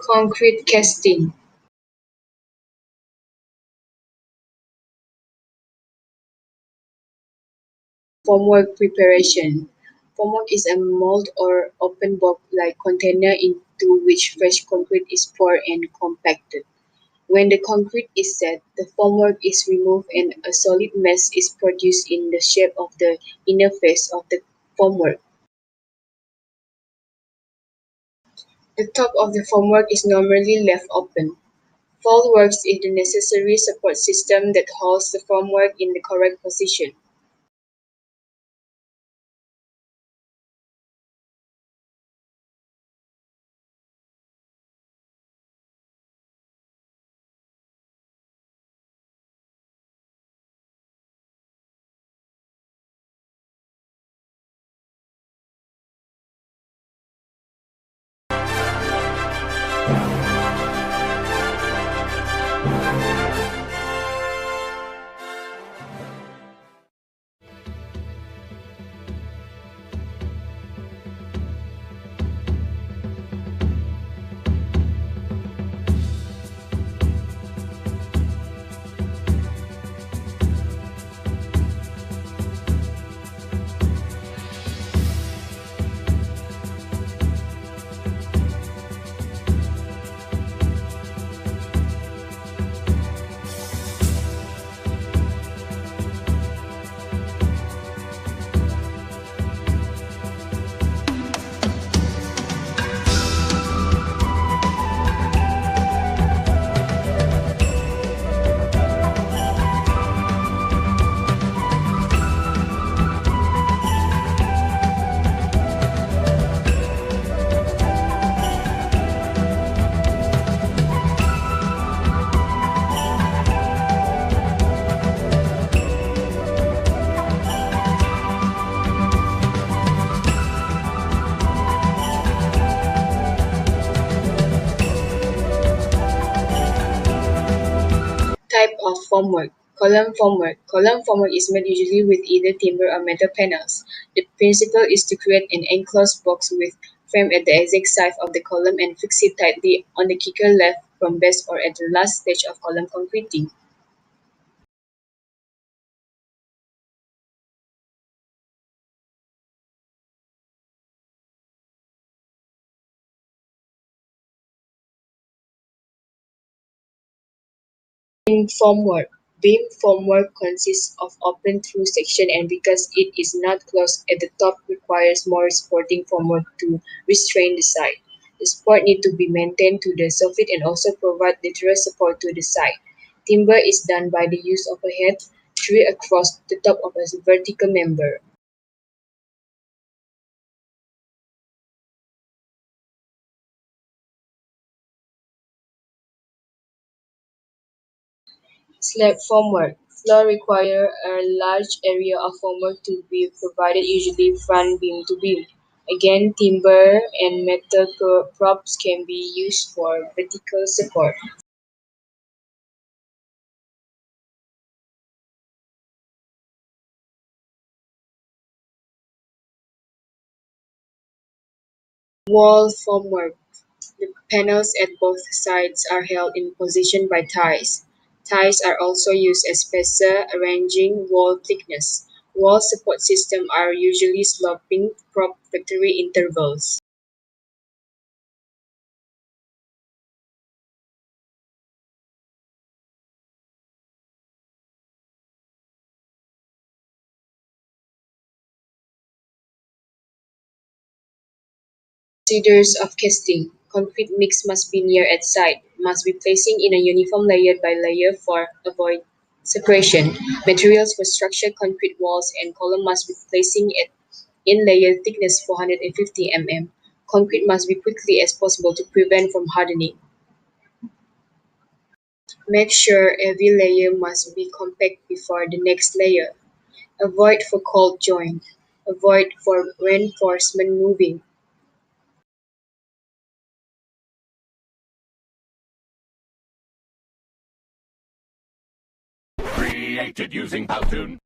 Concrete casting. Formwork preparation. Formwork is a mold or open box-like container into which fresh concrete is poured and compacted. When the concrete is set, the formwork is removed and a solid mass is produced in the shape of the inner face of the formwork. The top of the formwork is normally left open. Fallworks is the necessary support system that holds the formwork in the correct position. Type of formwork. Column formwork. Column formwork is made usually with either timber or metal panels. The principle is to create an enclosed box with frame at the exact side of the column and fix it tightly on the kicker left from base or at the last stage of column concreting. Beam formwork. Beam formwork consists of open through section and because it is not closed at the top requires more supporting formwork to restrain the side. The support need to be maintained to the soffit and also provide lateral support to the side. Timber is done by the use of a head tree across the top of a vertical member. Slab formwork. Floor require a large area of formwork to be provided, usually front beam to beam. Again, timber and metal props can be used for vertical support. Wall formwork. The panels at both sides are held in position by ties. Ties are also used as spacer, arranging wall thickness. Wall support systems are usually sloping prop factory intervals. Procedures of casting. Concrete mix must be near at site, must be placing in a uniform layer by layer for avoid separation. Materials for structured concrete walls and column must be placing at in layer thickness 450 mm. Concrete must be quickly as possible to prevent from hardening. Make sure every layer must be compact before the next layer. Avoid for cold joint. Avoid for reinforcement moving. Created using Powtoon.